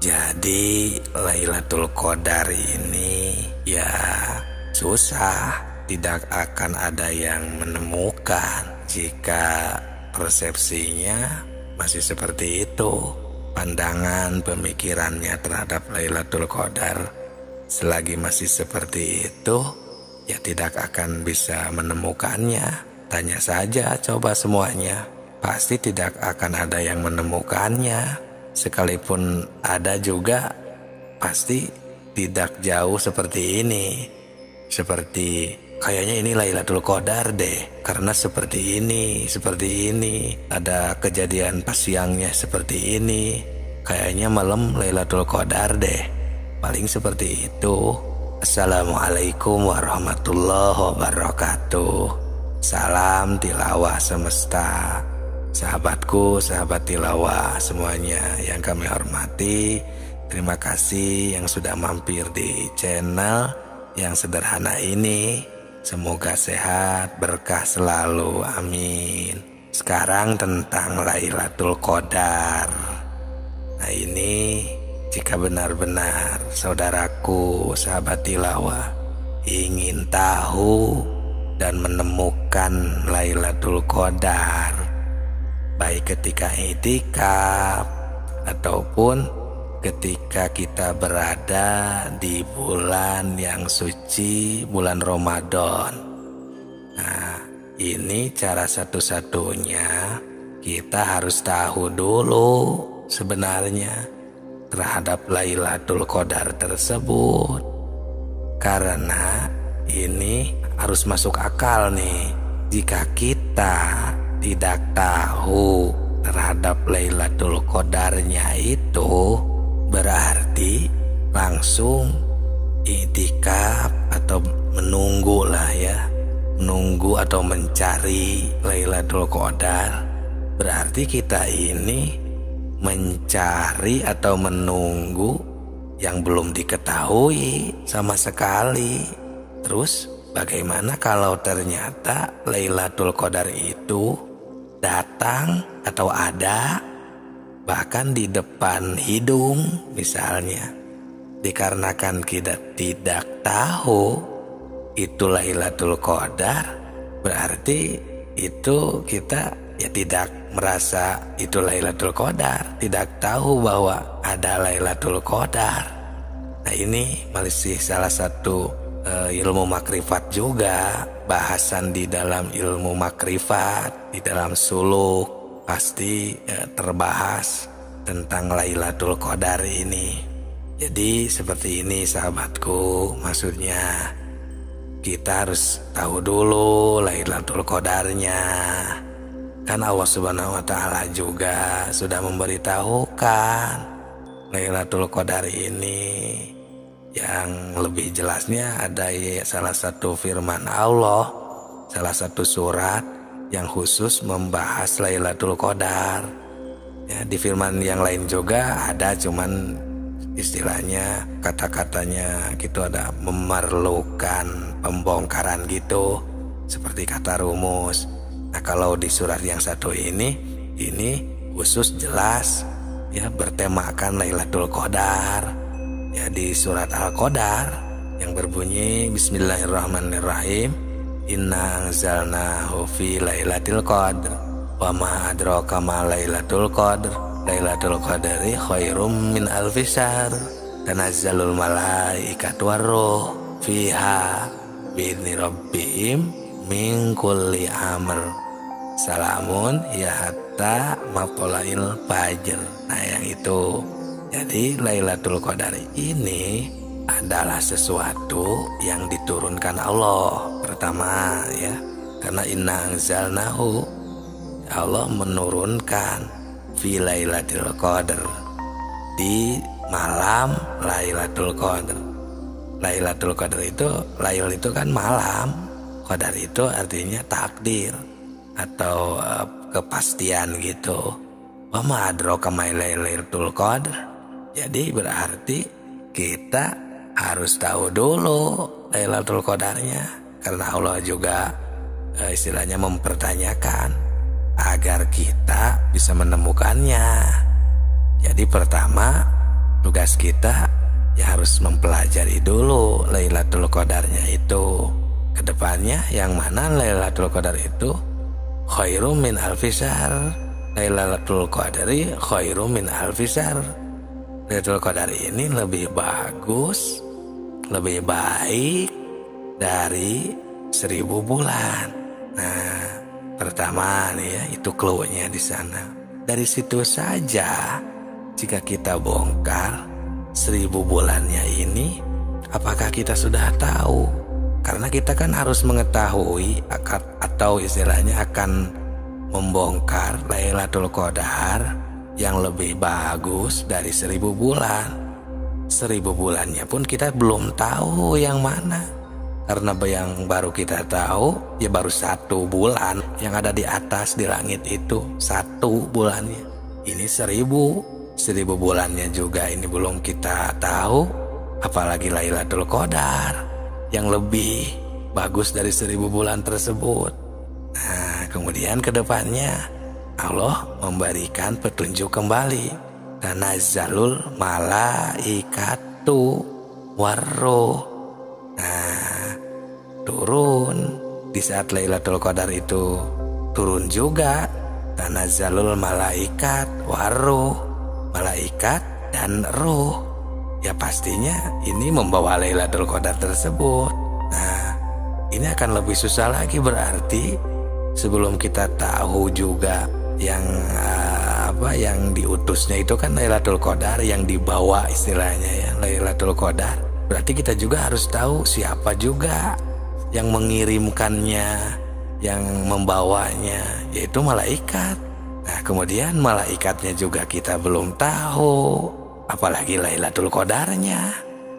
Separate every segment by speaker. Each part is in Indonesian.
Speaker 1: Jadi Lailatul Qadar ini ya susah, tidak akan ada yang menemukan jika persepsinya masih seperti itu. Pandangan pemikirannya terhadap Lailatul Qadar selagi masih seperti itu, ya tidak akan bisa menemukannya. Tanya saja coba semuanya, pasti tidak akan ada yang menemukannya. Sekalipun ada juga pasti tidak jauh seperti ini. Seperti kayaknya ini Lailatul Qadar deh, karena seperti ini, ada kejadian pas siangnya seperti ini. Kayaknya malam Lailatul Qadar deh. Paling seperti itu. Assalamualaikum warahmatullahi wabarakatuh. Salam tilawah semesta. Sahabatku, sahabat tilawah semuanya yang kami hormati, terima kasih yang sudah mampir di channel yang sederhana ini. Semoga sehat, berkah selalu, amin. Sekarang tentang Lailatul Qadar. Nah ini, jika benar-benar saudaraku, sahabat tilawah ingin tahu dan menemukan Lailatul Qadar, baik ketika i'tikaf ataupun ketika kita berada di bulan yang suci, bulan Ramadan. Nah, ini cara satu-satunya kita harus tahu dulu sebenarnya terhadap Lailatul Qadar tersebut. Karena ini harus masuk akal nih. Jika kita tidak tahu terhadap Lailatul Qadarnya itu, berarti langsung i'tikaf atau menunggu atau mencari Lailatul Qadar. Berarti kita ini mencari atau menunggu yang belum diketahui sama sekali. Terus bagaimana kalau ternyata Lailatul Qadar itu datang atau ada bahkan di depan hidung misalnya? Dikarenakan kita tidak tahu itu Lailatul Qadar, berarti itu kita ya tidak merasa itu Lailatul Qadar, tidak tahu bahwa ada Lailatul Qadar. Nah ini masih salah satu ilmu makrifat juga, bahasan di dalam ilmu makrifat, di dalam suluk pasti terbahas tentang Lailatul Qadar ini. Jadi seperti ini sahabatku, maksudnya kita harus tahu dulu Lailatul Qadarnya. Kan Allah Subhanahu wa Ta'ala juga sudah memberitahukan Lailatul Qadar ini. Yang lebih jelasnya ada salah satu firman Allah, salah satu surat yang khusus membahas Lailatul Qadar. Ya, di firman yang lain juga ada, cuman istilahnya kata-katanya gitu ada memerlukan pembongkaran gitu, seperti kata rumus. Nah kalau di surat yang satu ini khusus jelas ya bertemakan Lailatul Qadar. Ya di surat Al-Qadar yang berbunyi Bismillahirrahmanirrahim, Inna anzalnahu fi lailatul qadr wa ma adraka ma lailatul qadr, Lailatul Qadri khairum min alfi syahr, tanazzalul malaikatu warruh fiha bi'idzni rabbihim min kulli amr, salamun ya hatta matla'il fajr. Nah yang itu. Jadi Lailatul Qadar ini adalah sesuatu yang diturunkan Allah pertama ya. Karena inna anzalnahu, Allah menurunkan fi Lailatul Qadar, di malam Lailatul Qadar. Lailatul Qadar itu, Lail itu kan malam, Qadar itu artinya takdir atau kepastian gitu. Wa ma adraka ma Lailatul Qadar. Jadi berarti kita harus tahu dulu Lailatul Qadarnya, karena Allah juga istilahnya mempertanyakan agar kita bisa menemukannya. Jadi pertama tugas kita ya harus mempelajari dulu Lailatul Qadarnya itu. Kedepannya yang mana Lailatul Qadar itu khairum min alfisar. Lailatul Qadari khairum min alfisar. Lailatul Qadar ini lebih bagus, lebih baik dari 1000 bulan. Nah, pertama nih ya, itu clue-nya di sana. Dari situ saja, jika kita bongkar 1000 bulannya ini, apakah kita sudah tahu? Karena kita kan harus mengetahui atau istilahnya akan membongkar Lailatul Qadar yang lebih bagus dari 1000 bulan. 1000 bulannya pun kita belum tahu yang mana. Karena yang baru kita tahu ya baru 1 bulan yang ada di atas di langit itu, 1 bulannya. Ini 1000 bulannya juga ini belum kita tahu, apalagi Lailatul Qadar yang lebih bagus dari 1000 bulan tersebut. Nah, kemudian ke depannya Allah memberikan petunjuk kembali. Tanazzalul malaikatu warruh. Nah, turun di saat Lailatul Qadar itu turun juga tanazzalul malaikat warruh, malaikat dan ruh. Ya pastinya ini membawa Lailatul Qadar tersebut. Nah, ini akan lebih susah lagi berarti sebelum kita tahu juga yang yang diutusnya itu kan Lailatul Qadar, yang dibawa istilahnya ya Lailatul Qadar. Berarti kita juga harus tahu siapa juga yang mengirimkannya, yang membawanya, yaitu malaikat. Nah, kemudian malaikatnya juga kita belum tahu, apalagi Lailatul Qadarnya.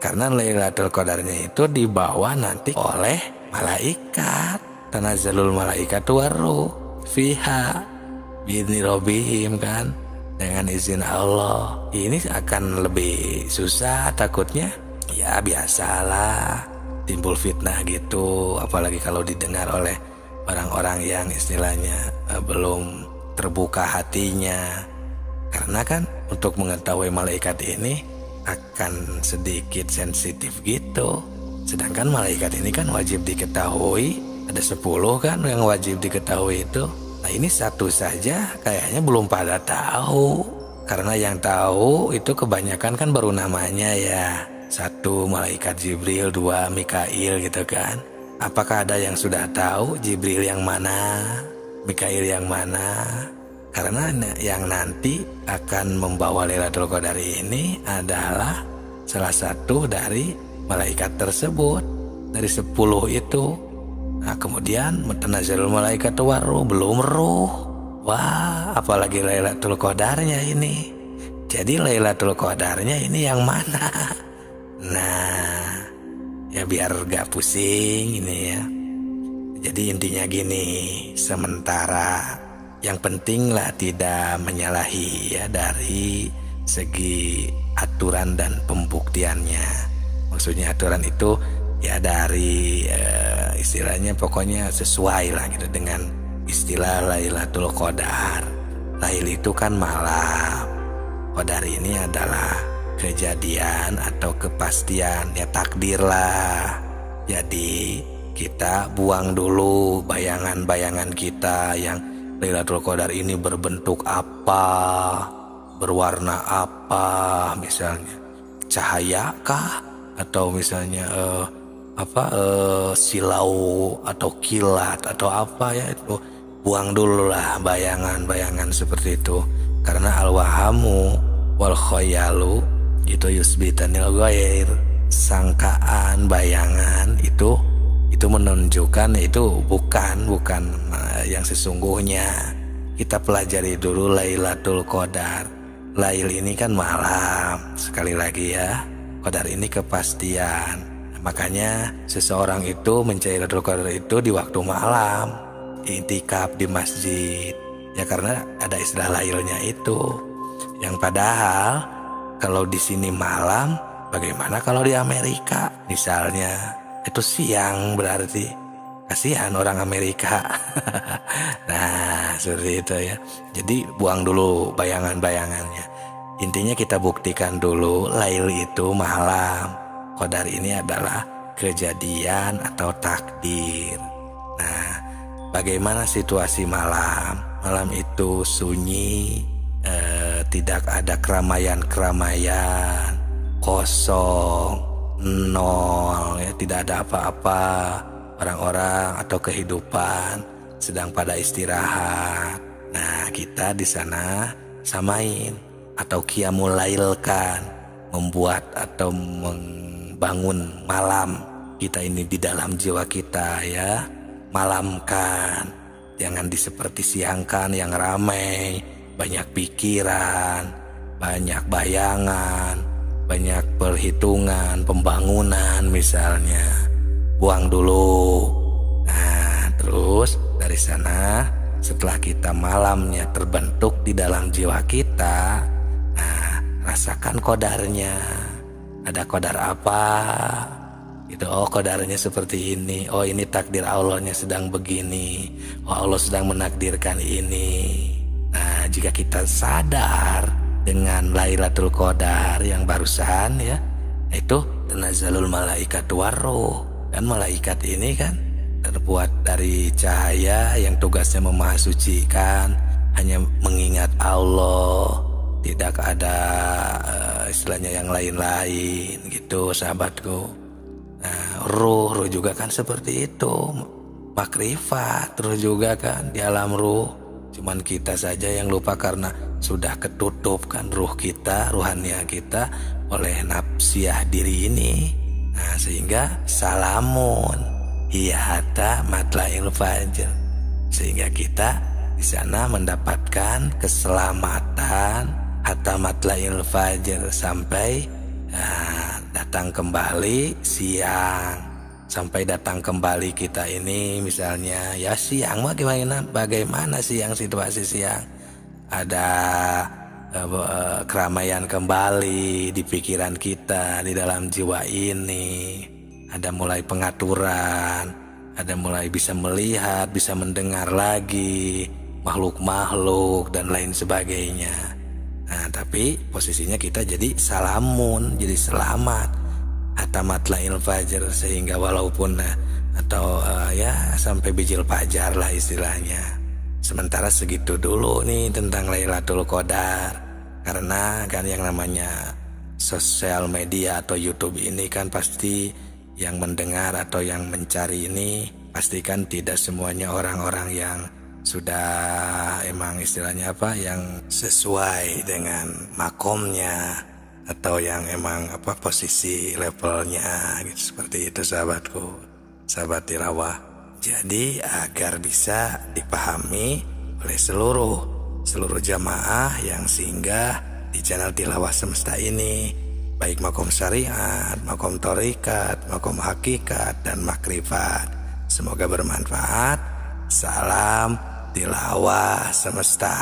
Speaker 1: Karena Lailatul Qadarnya itu dibawa nanti oleh malaikat. Tanazzalul malaikatu warruh fiha bi'izni rabbihim kan, dengan izin Allah. Ini akan lebih susah takutnya. Ya biasalah, timbul fitnah gitu, apalagi kalau didengar oleh orang-orang yang istilahnya belum terbuka hatinya. Karena kan untuk mengetahui malaikat ini akan sedikit sensitif gitu. Sedangkan malaikat ini kan wajib diketahui, ada 10 kan yang wajib diketahui itu. Nah, ini satu saja kayaknya belum pada tahu. Karena yang tahu itu kebanyakan kan baru namanya ya. 1 malaikat Jibril, 2 Mikail gitu kan. Apakah ada yang sudah tahu Jibril yang mana, Mikail yang mana? Karena yang nanti akan membawa Lailatul Qadar ini adalah salah satu dari malaikat tersebut, dari 10 itu. Nah, kemudian tanazzalul malaikatu warruh, belum ruh. Wah, apalagi Lailatul Qadarnya ini. Jadi Lailatul Qadarnya ini yang mana? Nah, ya biar gak pusing ini ya. Jadi intinya gini, sementara yang penting lah tidak menyalahi ya dari segi aturan dan pembuktiannya. Maksudnya aturan itu ya dari istilahnya pokoknya sesuai lah gitu dengan istilah Lailatul Qadar. Lail itu kan malam, Qadar ini adalah kejadian atau kepastian, ya takdir lah. Jadi kita buang dulu bayangan-bayangan kita yang Lailatul Qadar ini berbentuk apa, berwarna apa, misalnya cahaya kah, atau misalnya silau atau kilat atau apa ya, itu buang dulu lah bayangan-bayangan seperti itu. Karena al-wahamu wal khayalu itu yusbitanil ghair, sangkaan, bayangan itu menunjukkan itu bukan yang sesungguhnya. Kita pelajari dulu Lailatul Qadar. Lail ini kan malam, sekali lagi ya, Qadar ini kepastian. Makanya seseorang itu mencari Lailatul Qadar itu di waktu malam, i'tikaf di masjid ya, karena ada istilah lailnya itu. Yang padahal kalau di sini malam, bagaimana kalau di Amerika misalnya itu siang, berarti kasihan orang Amerika. Nah seperti itu ya. Jadi buang dulu bayangan-bayangannya. Intinya kita buktikan dulu Lail itu malam, qadar ini adalah kejadian atau takdir. Nah, bagaimana situasi malam? Malam itu sunyi, tidak ada keramaian-keramaian, kosong, nol, ya, tidak ada apa-apa. Orang-orang atau kehidupan sedang pada istirahat. Nah, kita di sana samain atau qiyamul lailkan, membuat atau membangun malam kita ini di dalam jiwa kita, ya. Malamkan, jangan seperti siangkan yang ramai, banyak pikiran, banyak bayangan, banyak perhitungan, pembangunan misalnya. Buang dulu. Nah, terus dari sana setelah kita malamnya terbentuk di dalam jiwa kita, nah, rasakan qadarnya. Ada qadar apa? Gitu. Oh, qadarnya seperti ini. Oh, ini takdir Allahnya sedang begini. Oh, Allah sedang menakdirkan ini. Nah, jika kita sadar dengan Lailatul Qadar yang barusan, ya, itu tanazzalul malaikatu warruh. Kan malaikat ini kan terbuat dari cahaya yang tugasnya memahasucikan, hanya mengingat Allah, tidak ada istilahnya yang lain-lain gitu, sahabatku. Nah, ruh juga kan seperti itu, makrifat, ruh juga kan di alam ruh. Cuman kita saja yang lupa karena sudah ketutup kan ruh kita, ruhania kita oleh nafsiyah diri ini. Nah, sehingga salamun hiyata matla'il fajr, sehingga kita di sana mendapatkan keselamatan hatta matla'il fajr sampai datang kembali siang. Sampai datang kembali kita ini misalnya, ya siang bagaimana siang, situasi siang, ada keramaian kembali di pikiran kita, di dalam jiwa ini. Ada mulai pengaturan, ada mulai bisa melihat, bisa mendengar lagi makhluk-makhluk dan lain sebagainya. Nah, tapi posisinya kita jadi salamun, jadi selamat hatta matla'il fajr, sehingga walaupun atau ya sampai bijil fajar lah istilahnya. Sementara segitu dulu nih tentang Lailatul Qadar. Karena kan yang namanya sosial media atau YouTube ini kan pasti yang mendengar atau yang mencari ini pastikan tidak semuanya orang-orang yang sudah emang istilahnya apa, yang sesuai dengan makomnya atau yang emang apa posisi levelnya gitu, seperti itu sahabatku, sahabat tilawah. Jadi agar bisa dipahami oleh seluruh jamaah yang singgah di channel Tilawah Semesta ini, baik makom syariat, makom thariqat, makom hakikat, dan makrifat. Semoga bermanfaat. Salam Tilawah Semesta.